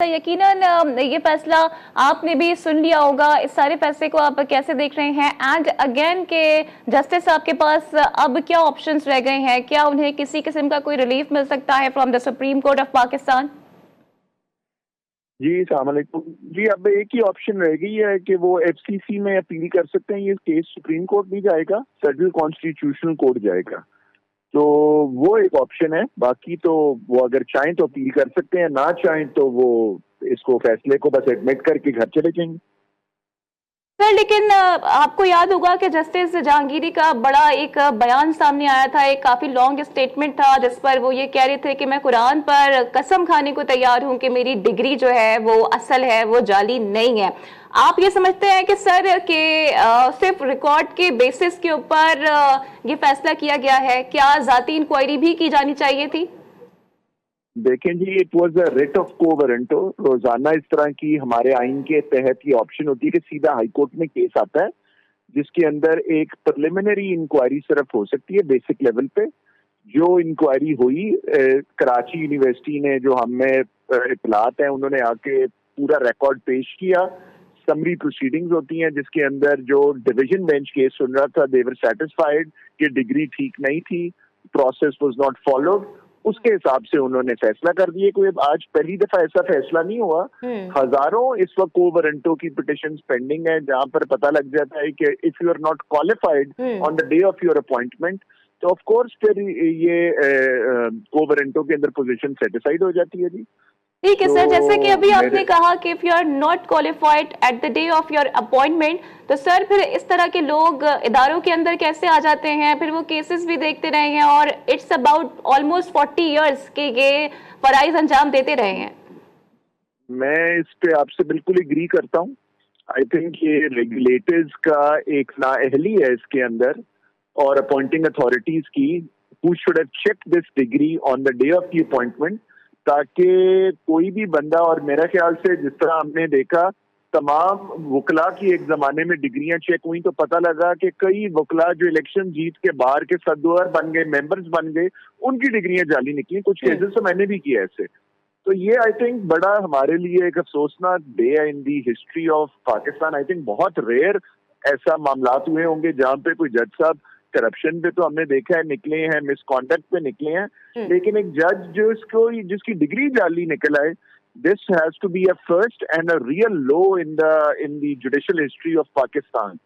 यकीनन ये फैसला आपने भी सुन लिया होगा। इस सारे फैसले को आप कैसे देख रहे हैं? एंड अगेन के जस्टिस साहब के पास अब क्या ऑप्शंस रह गए हैं? क्या उन्हें किसी किस्म का कोई रिलीफ मिल सकता है from the supreme court of Pakistan? जी अस्सलाम वालेकुम जी। अब एक ही ऑप्शन रह गई है कि वो एफसीसी में अपील कर सकते हैं। ये केस सुप्रीम कोर्ट नहीं जाएगा, फेडरल कॉन्स्टिट्यूशनल कोर्ट जाएगा। तो वो एक ऑप्शन है। बाकी तो वो अगर चाहें तो अपील कर सकते हैं, ना चाहें तो वो इसको फैसले को बस एडमिट करके घर चले जाएंगे। सर लेकिन आपको याद होगा कि जस्टिस जहांगीरी का बड़ा एक बयान सामने आया था, एक काफी लॉन्ग स्टेटमेंट था जिस पर वो ये कह रहे थे कि मैं कुरान पर कसम खाने को तैयार हूं कि मेरी डिग्री जो है वो असल है, वो जाली नहीं है। आप ये समझते हैं कि सर के सिर्फ रिकॉर्ड के बेसिस के ऊपर ये फैसला किया गया है? क्या जाती इंक्वायरी भी की जानी चाहिए थी? देखें जी, it was a writ of quo warranto. रोजाना इस तरह की हमारे आइन के तहत ये ऑप्शन होती है कि सीधा हाई कोर्ट में केस आता है जिसके अंदर एक प्रिलिमिनरी इंक्वायरी सिर्फ हो सकती है बेसिक लेवल पे। जो इंक्वायरी हुई कराची यूनिवर्सिटी ने, जो हमें इतलात है, उन्होंने आके पूरा रिकॉर्ड पेश किया। समरी प्रोसीडिंग्स होती हैं जिसके अंदर जो डिवीजन बेंच केस सुन रहा था, दे वर सेटिस्फाइड कि डिग्री ठीक नहीं थी, प्रोसेस वाज नॉट फॉलोड। उसके हिसाब से उन्होंने फैसला कर दिए। कोई आज पहली दफा ऐसा फैसला नहीं हुआ। हजारों इस वक्त को वारंटो की पिटिशन पेंडिंग है जहां पर पता लग जाता है कि if you are not qualified on the day of your appointment, तो ऑफ कोर्स फिर ये को वारंटो के अंदर पोजीशन सेटिस्फाइड हो जाती है जी। ठीक है तो सर, जैसे कि अभी आपने कहा कि if you are not qualified at the day of your appointment, तो सर फिर इस तरह के लोग इदारों के अंदर कैसे आ जाते हैं? फिर वो केसेस भी देखते रहे हैं और इट्स अबाउट ऑलमोस्ट 40 इयर्स के ये फराइज अंजाम देते रहे हैं। मैं इस पे आपसे बिल्कुल एग्री करता हूँ। आई थिंक ये रेगुलेटर्स का एक नाअहली है इसके अंदर, और अपॉइंटिंग अथॉरिटीज की, who should have checked this degree on the day of the appointment, ताकि कोई भी बंदा, और मेरा ख्याल से जिस तरह हमने देखा तमाम वकला की एक जमाने में डिग्रियां चेक हुई तो पता लगा कि कई वकला जो इलेक्शन जीत के बाहर के सदवर बन गए, मेंबर्स बन गए, उनकी डिग्रियां जाली निकली। कुछ केसेस तो मैंने भी किया ऐसे। तो ये आई थिंक बड़ा हमारे लिए एक अफसोसनाक डे है in the history of Pakistan. I think बहुत रेयर ऐसा मामलात हुए होंगे जहां पे कोई जज साहब, करप्शन पे तो हमने देखा है निकले हैं, मिसकॉन्डक्ट पे निकले हैं, लेकिन एक जज जो इसको जिसकी डिग्री जाली निकल आए, this has to be a first and a real low in the judicial history of Pakistan.